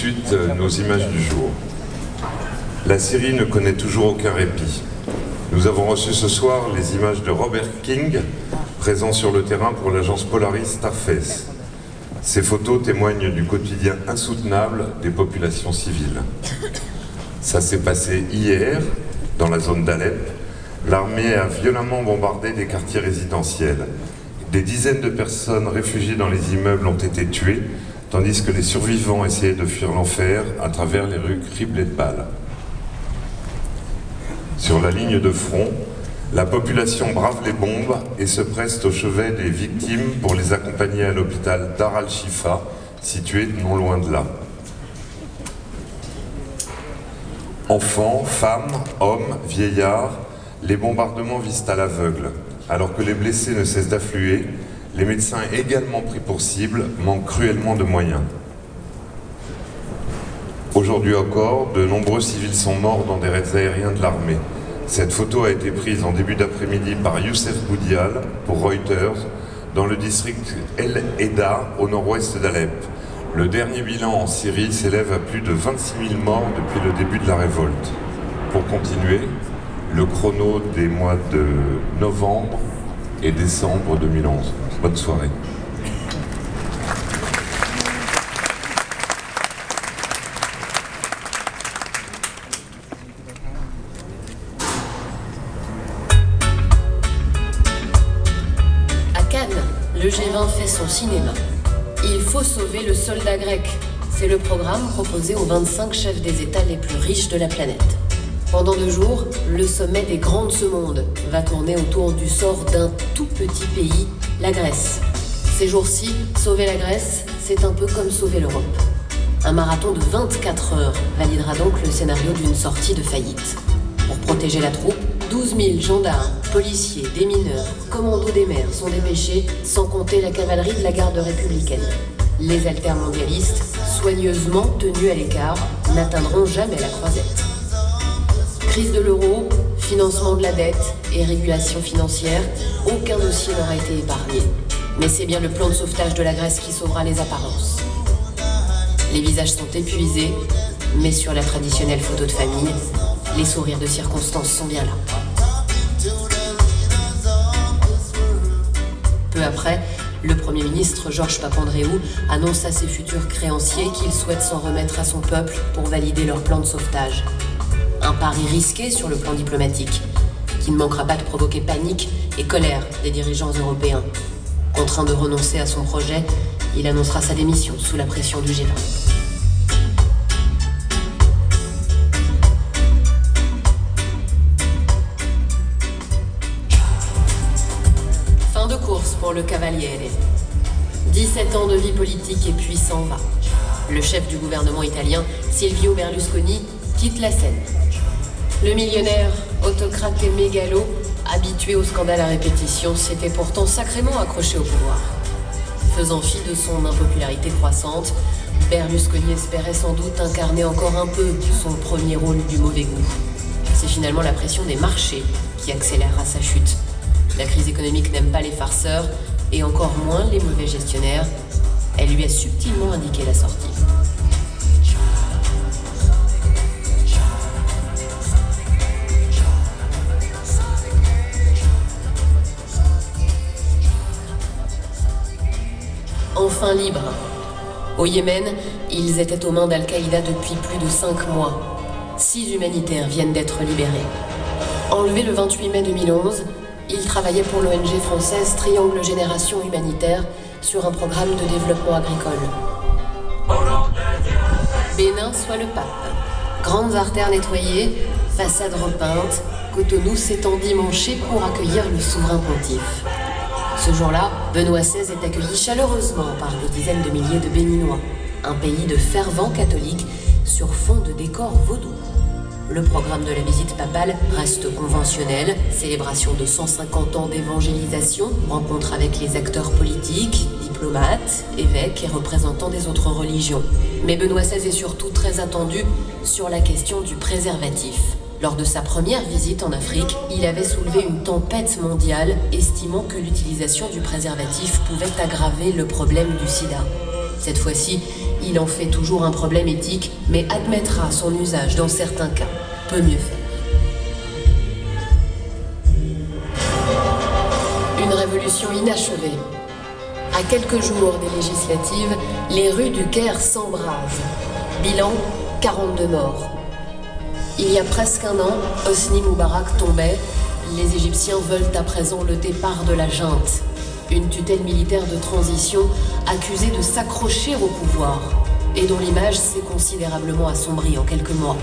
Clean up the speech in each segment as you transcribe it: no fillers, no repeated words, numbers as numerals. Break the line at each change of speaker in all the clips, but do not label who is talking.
suite, nos images du jour. La Syrie ne connaît toujours aucun répit. Nous avons reçu ce soir les images de Robert King, présent sur le terrain pour l'agence Polaris Starface. Ces photos témoignent du quotidien insoutenable des populations civiles. Ça s'est passé hier, dans la zone d'Alep. L'armée a violemment bombardé des quartiers résidentiels. Des dizaines de personnes réfugiées dans les immeubles ont été tuées, tandis que les survivants essayaient de fuir l'enfer à travers les rues criblées de balles. Sur la ligne de front, la population brave les bombes et se presse au chevet des victimes pour les accompagner à l'hôpital Dar al-Shifa, situé non loin de là. Enfants, femmes, hommes, vieillards, les bombardements visent à l'aveugle. Alors que les blessés ne cessent d'affluer, les médecins également pris pour cible manquent cruellement de moyens. Aujourd'hui encore, de nombreux civils sont morts dans des raids aériens de l'armée. Cette photo a été prise en début d'après-midi par Youssef Boudial pour Reuters dans le district El Eda au nord-ouest d'Alep. Le dernier bilan en Syrie s'élève à plus de 26 000 morts depuis le début de la révolte. Pour continuer, le chrono des mois de novembre et décembre 2011. Bonne soirée.
À Cannes, le G20 fait son cinéma. Il faut sauver le soldat grec. C'est le programme proposé aux 25 chefs des États les plus riches de la planète. Pendant 2 jours, le sommet des grands de ce monde va tourner autour du sort d'un tout petit pays, la Grèce. Ces jours-ci, sauver la Grèce, c'est un peu comme sauver l'Europe. Un marathon de 24 heures validera donc le scénario d'une sortie de faillite. Pour protéger la troupe, 12 000 gendarmes, policiers, démineurs, commandos des mers sont dépêchés, sans compter la cavalerie de la garde républicaine. Les altermondialistes, soigneusement tenus à l'écart, n'atteindront jamais la croisette. Crise de l'euro, financement de la dette et régulation financière, aucun dossier n'aura été épargné. Mais c'est bien le plan de sauvetage de la Grèce qui sauvera les apparences. Les visages sont épuisés, mais sur la traditionnelle photo de famille, les sourires de circonstance sont bien là. Peu après, le Premier ministre Georges Papandréou annonce à ses futurs créanciers qu'il souhaite s'en remettre à son peuple pour valider leur plan de sauvetage. Un pari risqué sur le plan diplomatique, qui ne manquera pas de provoquer panique et colère des dirigeants européens. Contraint de renoncer à son projet, il annoncera sa démission sous la pression du G20. Fin de course pour le Cavaliere. 17 ans de vie politique et puis s'en va. Le chef du gouvernement italien, Silvio Berlusconi, quitte la scène. Le millionnaire, autocrate et mégalo, habitué au scandale à répétition, s'était pourtant sacrément accroché au pouvoir. Faisant fi de son impopularité croissante, Berlusconi espérait sans doute incarner encore un peu son premier rôle du mauvais goût. C'est finalement la pression des marchés qui accélérera sa chute. La crise économique n'aime pas les farceurs, et encore moins les mauvais gestionnaires. Elle lui a subtilement indiqué la sortie. Enfin libres. Au Yémen, ils étaient aux mains d'Al-Qaïda depuis plus de 5 mois. 6 humanitaires viennent d'être libérés. Enlevés le 28 mai 2011, ils travaillaient pour l'ONG française Triangle Génération Humanitaire sur un programme de développement agricole. Bénin soit le pape. Grandes artères nettoyées, façades repeintes, Cotonou s'est endimanché pour accueillir le souverain pontife. Ce jour-là, Benoît XVI est accueilli chaleureusement par des dizaines de milliers de Béninois, un pays de fervents catholiques sur fond de décors vaudous. Le programme de la visite papale reste conventionnel, célébration de 150 ans d'évangélisation, rencontre avec les acteurs politiques, diplomates, évêques et représentants des autres religions. Mais Benoît XVI est surtout très attendu sur la question du préservatif. Lors de sa première visite en Afrique, il avait soulevé une tempête mondiale, estimant que l'utilisation du préservatif pouvait aggraver le problème du sida. Cette fois-ci, Il en fait toujours un problème éthique, mais admettra son usage dans certains cas. Peut mieux faire. Une révolution inachevée. À quelques jours des législatives, les rues du Caire s'embrasent. Bilan, 42 morts. Il y a presque un an, Hosni Moubarak tombait. Les Égyptiens veulent à présent le départ de la junte. Une tutelle militaire de transition accusée de s'accrocher au pouvoir et dont l'image s'est considérablement assombrie en quelques mois.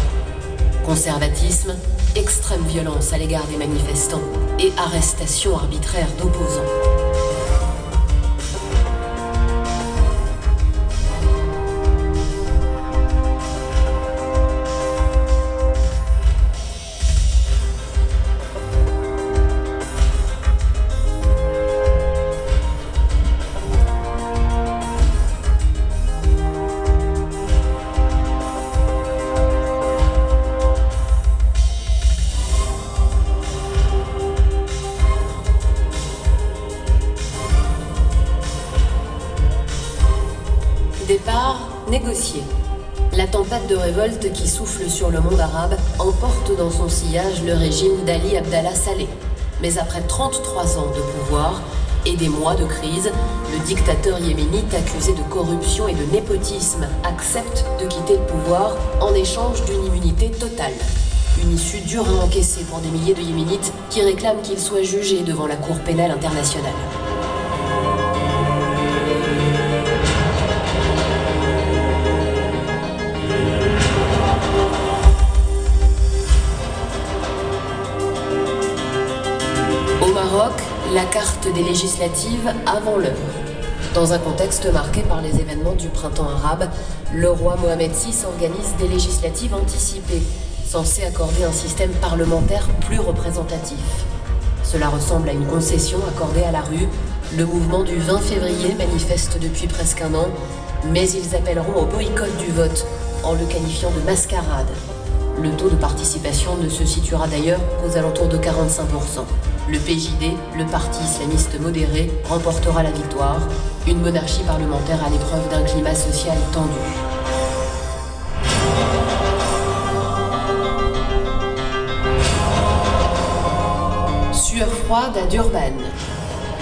Conservatisme, extrême violence à l'égard des manifestants et arrestation arbitraire d'opposants. Départ négocié. La tempête de révolte qui souffle sur le monde arabe emporte dans son sillage le régime d'Ali Abdallah Saleh. Mais après 33 ans de pouvoir et des mois de crise, le dictateur yéménite accusé de corruption et de népotisme accepte de quitter le pouvoir en échange d'une immunité totale. Une issue dure à encaisser pour des milliers de Yéménites qui réclament qu'il soit jugé devant la Cour pénale internationale. La carte des législatives avant l'heure. Dans un contexte marqué par les événements du printemps arabe, le roi Mohamed VI organise des législatives anticipées, censées accorder un système parlementaire plus représentatif. Cela ressemble à une concession accordée à la rue. Le mouvement du 20 février manifeste depuis presque un an, mais ils appelleront au boycott du vote, en le qualifiant de mascarade. Le taux de participation ne se situera d'ailleurs qu'aux alentours de 45%. Le PJD, le parti islamiste modéré, remportera la victoire, une monarchie parlementaire à l'épreuve d'un climat social tendu. Sueur froide à Durban.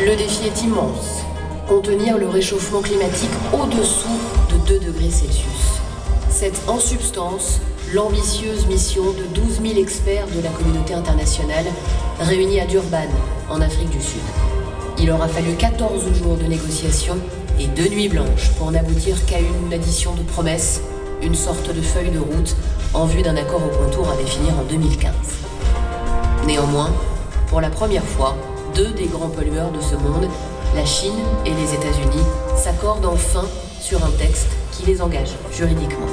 Le défi est immense. Contenir le réchauffement climatique au-dessous de 2 degrés Celsius. C'est en substance l'ambitieuse mission de 12 000 experts de la communauté internationale réunis à Durban, en Afrique du Sud. Il aura fallu 14 jours de négociations et 2 nuits blanches pour n'aboutir qu'à une addition de promesses, une sorte de feuille de route en vue d'un accord au contour à définir en 2015. Néanmoins, pour la première fois, 2 des grands pollueurs de ce monde, la Chine et les États-Unis, s'accordent enfin sur un texte qui les engage juridiquement.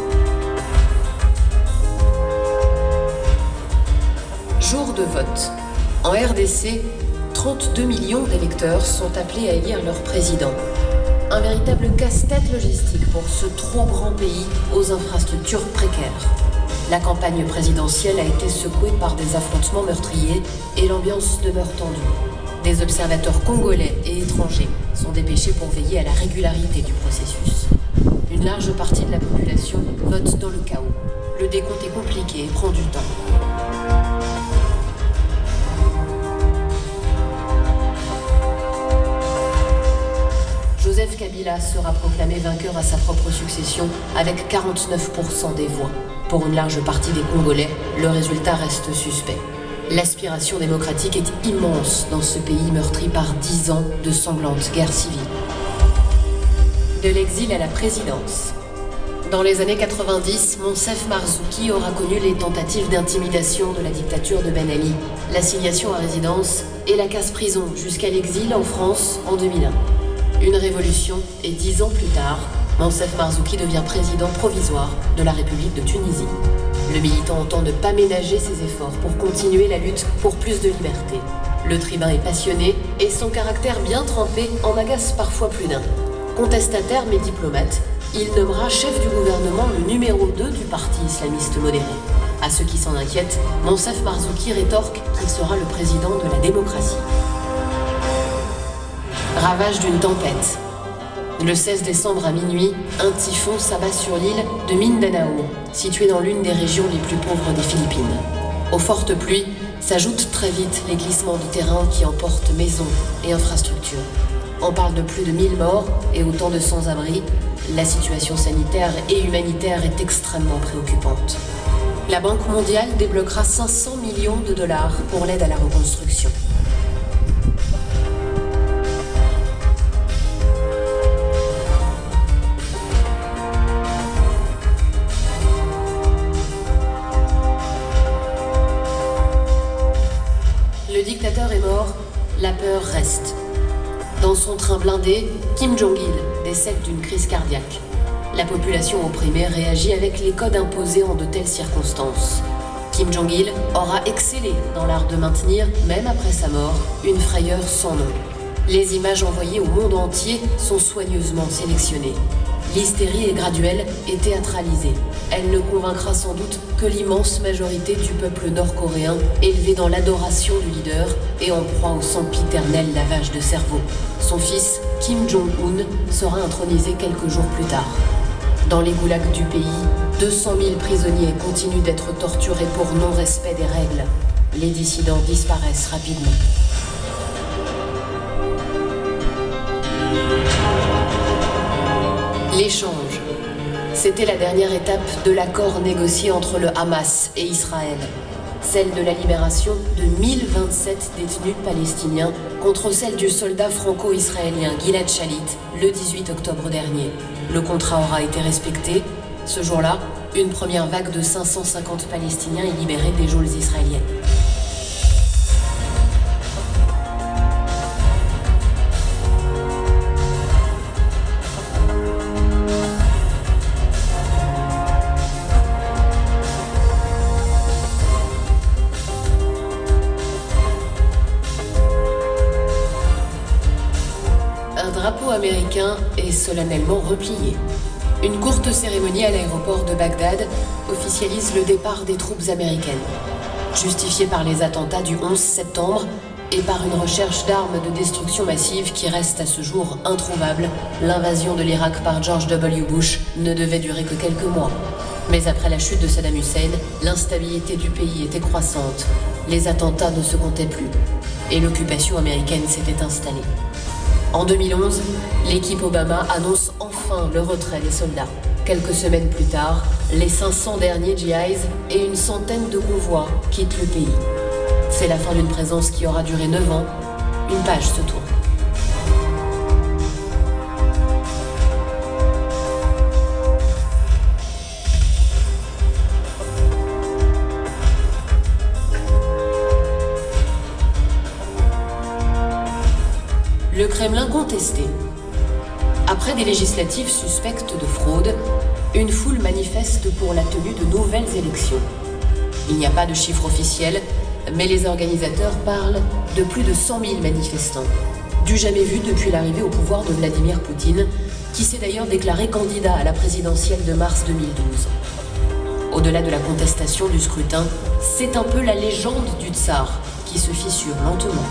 Jour de vote. En RDC, 32 millions d'électeurs sont appelés à élire leur président. Un véritable casse-tête logistique pour ce trop grand pays aux infrastructures précaires. La campagne présidentielle a été secouée par des affrontements meurtriers et l'ambiance demeure tendue. Des observateurs congolais et étrangers sont dépêchés pour veiller à la régularité du processus. Une large partie de la population vote dans le chaos. Le décompte est compliqué et prend du temps. Joseph Kabila sera proclamé vainqueur à sa propre succession avec 49% des voix. Pour une large partie des Congolais, le résultat reste suspect. L'aspiration démocratique est immense dans ce pays meurtri par 10 ans de sanglantes guerres civiles. De l'exil à la présidence. Dans les années 90, Monsef Marzouki aura connu les tentatives d'intimidation de la dictature de Ben Ali, l'assignation à résidence et la casse-prison jusqu'à l'exil en France en 2001. Une révolution et 10 ans plus tard, Monsef Marzouki devient président provisoire de la République de Tunisie. Le militant entend ne pas ménager ses efforts pour continuer la lutte pour plus de liberté. Le tribun est passionné et son caractère bien trempé en agace parfois plus d'un. Contestataire mais diplomate, il nommera chef du gouvernement le numéro 2 du parti islamiste modéré. À ceux qui s'en inquiètent, Monsef Marzouki rétorque qu'il sera le président de la démocratie. Ravage d'une tempête. Le 16 décembre à minuit, un typhon s'abat sur l'île de Mindanao, située dans l'une des régions les plus pauvres des Philippines. Aux fortes pluies s'ajoutent très vite les glissements de terrain qui emportent maisons et infrastructures. On parle de plus de 1000 morts et autant de sans-abri. La situation sanitaire et humanitaire est extrêmement préoccupante. La Banque mondiale débloquera 500 millions de dollars pour l'aide à la reconstruction. Le dictateur est mort, la peur reste. Dans son train blindé, Kim Jong-il décède d'une crise cardiaque. La population opprimée réagit avec les codes imposés en de telles circonstances. Kim Jong-il aura excellé dans l'art de maintenir, même après sa mort, une frayeur sans nom. Les images envoyées au monde entier sont soigneusement sélectionnées. L'hystérie est graduelle et théâtralisée. Elle ne convaincra sans doute que l'immense majorité du peuple nord-coréen, élevé dans l'adoration du leader et en proie au sempiternel lavage de cerveau. Son fils, Kim Jong-un, sera intronisé quelques jours plus tard. Dans les goulags du pays, 200 000 prisonniers continuent d'être torturés pour non-respect des règles. Les dissidents disparaissent rapidement. L'échange. C'était la dernière étape de l'accord négocié entre le Hamas et Israël. Celle de la libération de 1027 détenus palestiniens contre celle du soldat franco-israélien Gilad Shalit le 18 octobre dernier. Le contrat aura été respecté. Ce jour-là, une première vague de 550 Palestiniens est libérée des geôles israéliennes. Un drapeau américain est solennellement replié. Une courte cérémonie à l'aéroport de Bagdad officialise le départ des troupes américaines. Justifiée par les attentats du 11 septembre et par une recherche d'armes de destruction massive qui reste à ce jour introuvable, l'invasion de l'Irak par George W. Bush ne devait durer que quelques mois. Mais après la chute de Saddam Hussein, l'instabilité du pays était croissante. Les attentats ne se comptaient plus et l'occupation américaine s'était installée. En 2011, l'équipe Obama annonce enfin le retrait des soldats. Quelques semaines plus tard, les 500 derniers GIs et une centaine de convois quittent le pays. C'est la fin d'une présence qui aura duré 9 ans. Une page se tourne. Le Kremlin contesté. Après des législatives suspectes de fraude, une foule manifeste pour la tenue de nouvelles élections. Il n'y a pas de chiffre officiel, mais les organisateurs parlent de plus de 100 000 manifestants. Du jamais vu depuis l'arrivée au pouvoir de Vladimir Poutine, qui s'est d'ailleurs déclaré candidat à la présidentielle de mars 2012. Au-delà de la contestation du scrutin, c'est un peu la légende du tsar qui se fissure lentement.